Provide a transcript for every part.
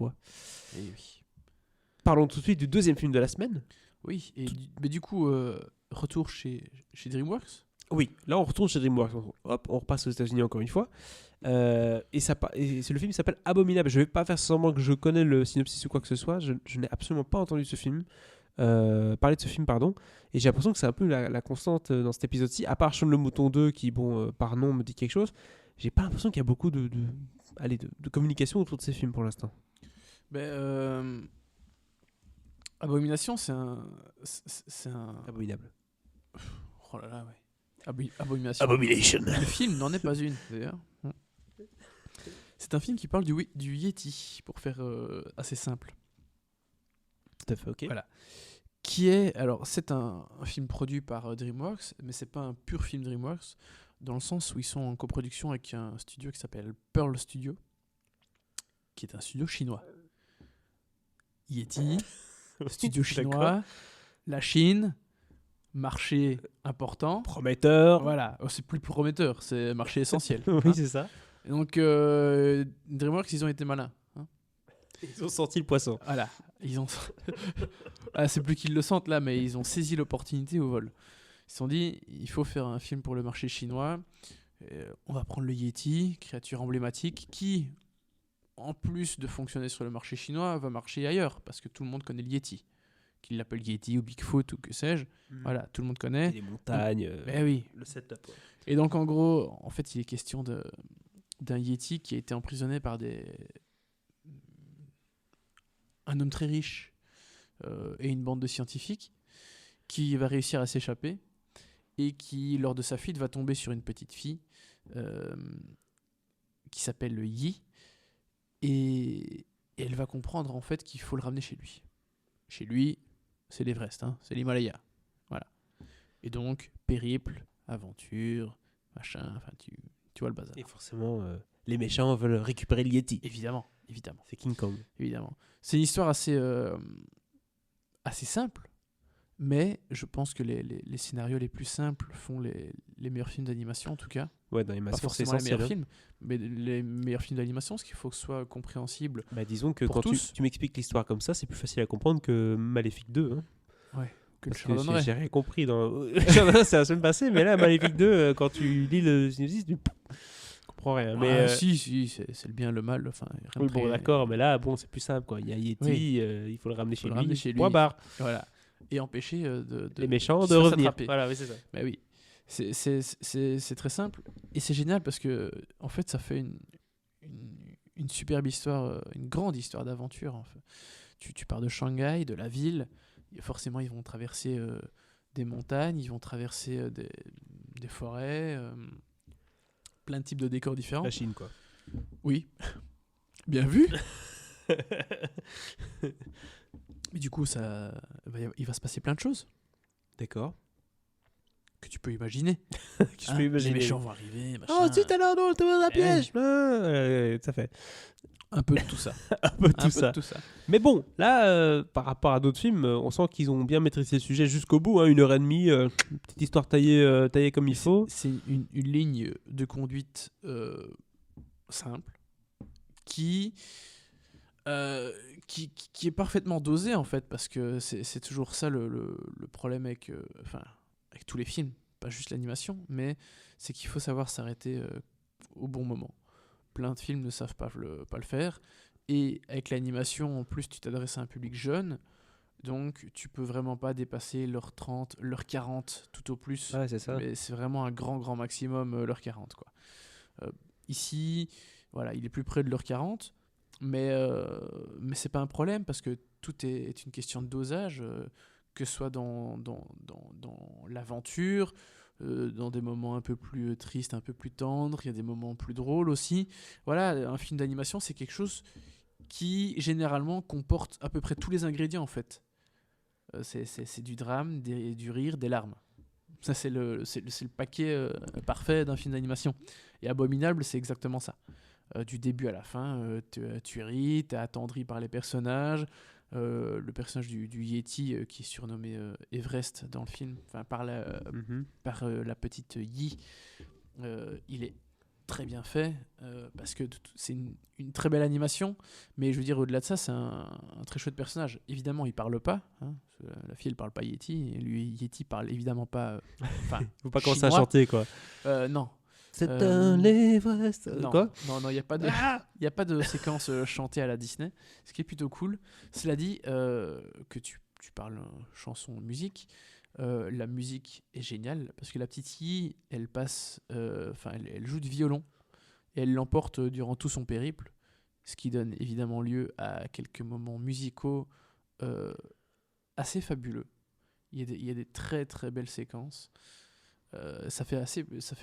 fois. Et oui. Parlons tout de suite du deuxième film de la semaine. Oui, mais du coup, retour chez DreamWorks. Oui, là on retourne chez DreamWorks. Hop, on repasse aux États-Unis encore une fois. Et le film s'appelle Abominable. Je vais pas faire semblant que je connais le synopsis ou quoi que ce soit. Je n'ai absolument pas entendu ce film. Parler de ce film, pardon. Et j'ai l'impression que c'est un peu la constante dans cet épisode-ci. À part Shaun le Mouton 2, qui, par nom, me dit quelque chose. J'ai pas l'impression qu'il y a beaucoup de communication autour de ces films pour l'instant. Abomination, c'est un. Abominable. Oh là là, ouais. Abomination. Abomination. Le film n'en est pas une, d'ailleurs. C'est un film qui parle du Yeti, pour faire assez simple. Tout à fait, ok. Voilà. Alors, c'est un film produit par DreamWorks, mais c'est pas un pur film DreamWorks, dans le sens où ils sont en coproduction avec un studio qui s'appelle Pearl Studio, qui est un studio chinois. Yeti, studio chinois, la Chine, marché important. Prometteur. Voilà, c'est plus prometteur, c'est marché essentiel. Oui, c'est ça. Et donc, DreamWorks, ils ont été malins. Ils ont senti le poisson. Voilà, ils ont. C'est plus qu'ils le sentent là, mais ils ont saisi l'opportunité au vol. Ils se sont dit, il faut faire un film pour le marché chinois. On va prendre le Yeti, créature emblématique, qui, en plus de fonctionner sur le marché chinois, va marcher ailleurs, parce que tout le monde connaît le Yeti. Qu'il l'appelle Yeti ou Bigfoot ou que sais-je. Voilà, tout le monde connaît. Les montagnes. Oui. Le setup. Ouais. Et donc, en gros, en fait, il est question d'un Yeti qui a été emprisonné par un homme très riche et une bande de scientifiques qui va réussir à s'échapper et qui, lors de sa fuite, va tomber sur une petite fille qui s'appelle Yi et elle va comprendre en fait qu'il faut le ramener chez lui. Chez lui, c'est l'Everest, hein, c'est l'Himalaya. Voilà. Et donc, périple, aventure, machin, enfin tu vois le bazar. Et forcément, les méchants veulent récupérer le Yeti. Évidemment. C'est King Kong. Évidemment. C'est une histoire assez simple, mais je pense que les scénarios les plus simples font les meilleurs films d'animation, en tout cas. Ouais, dans l'animation, Pas c'est forcément les essentiel. meilleurs films, mais les meilleurs films d'animation, ce qu'il faut que ce soit compréhensible. Bah, disons que pour quand tous. tu m'expliques l'histoire comme ça, c'est plus facile à comprendre que Maléfique 2. Hein. Ouais, que le Parce que chardonneret. j'ai rien compris. C'est la semaine passée, mais là, Maléfique 2, quand tu lis le synopsis, tu comprends rien. Mais, Si, c'est le bien, le mal. Enfin, oui, bon, d'accord, mais là, bon, c'est plus simple. Quoi. Il y a Yeti, Oui. il faut le ramener Faut chez le lui. ramener chez lui. Point barre. Voilà. Et empêcher Les méchants qu'ils de se fassent revenir. attraper. Voilà, oui, c'est ça. Bah oui. C'est très simple. Et c'est génial parce que, en fait, ça fait une superbe histoire, une grande histoire d'aventure. En fait. Tu pars de Shanghai, de la ville. Et forcément, ils vont traverser des montagnes, ils vont traverser des forêts, plein de types de décors différents. La Chine, quoi. Oui. Bien vu. Mais du coup, il va se passer plein de choses D'accord. que tu peux imaginer. Je peux imaginer. Les méchants vont arriver, machin. Oh, zut alors, non, t'es dans la piège. Ça fait Un peu de tout ça. un peu tout ça. De tout ça. Mais bon, là, par rapport à d'autres films, on sent qu'ils ont bien maîtrisé le sujet jusqu'au bout. Hein, 1h30, une petite histoire taillée comme il faut. C'est une ligne de conduite simple qui est parfaitement dosée en fait, parce que c'est toujours ça le problème avec tous les films, pas juste l'animation, mais c'est qu'il faut savoir s'arrêter au bon moment. Plein de films ne savent pas le faire, et avec l'animation en plus tu t'adresses à un public jeune, donc tu peux vraiment pas dépasser l'heure 30, l'heure 40 tout au plus. Ouais, c'est ça. Mais c'est vraiment un grand maximum l'heure 40 quoi. Ici, voilà, il est plus près de l'heure 40, mais c'est pas un problème parce que tout est une question de dosage, que ce soit dans l'aventure, dans des moments un peu plus tristes, un peu plus tendres, il y a des moments plus drôles aussi. Voilà, un film d'animation, c'est quelque chose qui généralement comporte à peu près tous les ingrédients en fait. C'est du drame, du rire, des larmes. Ça, c'est le paquet parfait d'un film d'animation. Et Abominable, c'est exactement ça. Du début à la fin, tu ris, t'es attendri par les personnages. Le personnage du Yeti, qui est surnommé Everest dans le film, par la petite Yi, il est très bien fait, parce que c'est une très belle animation, mais je veux dire, au-delà de ça, c'est un très chouette personnage. Évidemment, il parle pas, hein, parce que la fille, elle parle pas Yeti, et lui, Yeti parle évidemment pas, enfin, Faut pas commencer à chinois. chanter, quoi. Non. C'est Euh, un Everest. Non, Quoi? non, il n'y a pas de, y a pas de séquence chantée à la Disney, ce qui est plutôt cool. Cela dit, que tu parles chanson, musique, la musique est géniale parce que la petite fille, elle passe, elle joue du violon et elle l'emporte durant tout son périple, ce qui donne évidemment lieu à quelques moments musicaux euh, assez fabuleux. Il y a des très très belles séquences. Ça fait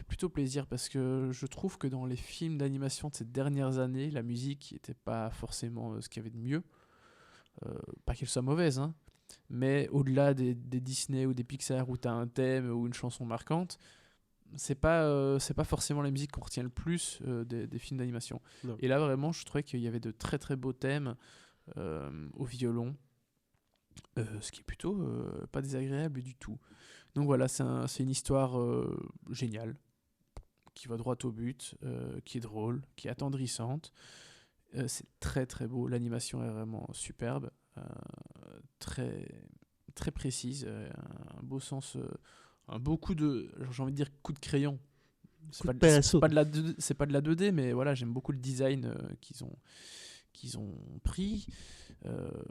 plutôt plaisir parce que je trouve que dans les films d'animation de ces dernières années, la musique n'était pas forcément ce qu'il y avait de mieux. Pas qu'elle soit mauvaise, hein, mais au-delà des Disney ou des Pixar où tu as un thème ou une chanson marquante, c'est pas forcément la musique qu'on retient le plus des films d'animation. Non. Et là, vraiment, je trouvais qu'il y avait de très très beaux thèmes au violon, ce qui est plutôt pas désagréable du tout. Donc voilà, c'est une histoire géniale, qui va droit au but, qui est drôle, qui est attendrissante. C'est très très beau, l'animation est vraiment superbe, très, très précise, un beau sens, un beau coup de, j'ai envie de dire coup de crayon. Coup de pinceau. C'est pas de la 2D, mais voilà, j'aime beaucoup le design qu'ils ont pris.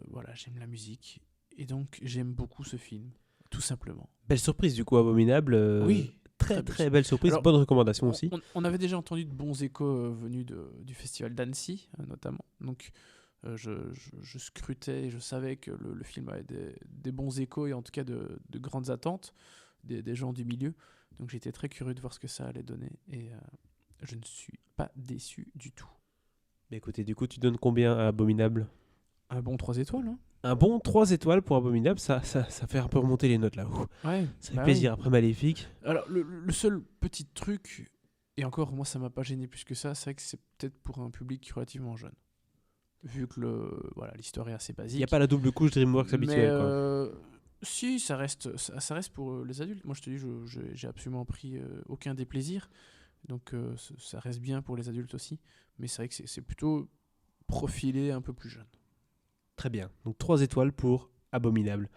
Voilà, j'aime la musique. Et donc, j'aime beaucoup ce film, tout simplement. Belle surprise, du coup, Abominable. Oui, Très, très très belle surprise. Alors, Bonne recommandation aussi. On avait déjà entendu de bons échos venus du festival d'Annecy, notamment. Donc, je scrutais et je savais que le film avait des bons échos et en tout cas de grandes attentes des gens du milieu. Donc, j'étais très curieux de voir ce que ça allait donner et je ne suis pas déçu du tout. Mais écoutez, du coup, tu donnes combien à Abominable? Un bon 3 étoiles, hein. Un bon 3 étoiles pour Abominable, ça fait un peu remonter les notes là. Ouh. Ouais, Ça fait bah plaisir. oui. Après Maléfique. Alors, le seul petit truc, et encore, moi, ça m'a pas gêné plus que ça, c'est vrai que c'est peut-être pour un public relativement jeune. Vu que voilà, l'histoire est assez Il basique. n'y a pas la double couche DreamWorks Mais habituelle, quoi. si, ça reste pour les adultes. Moi, je te dis, j'ai absolument pris aucun déplaisir. Donc, ça reste bien pour les adultes aussi. Mais c'est vrai que c'est plutôt profilé un peu plus jeune. Très bien. Donc 3 étoiles pour Abominable.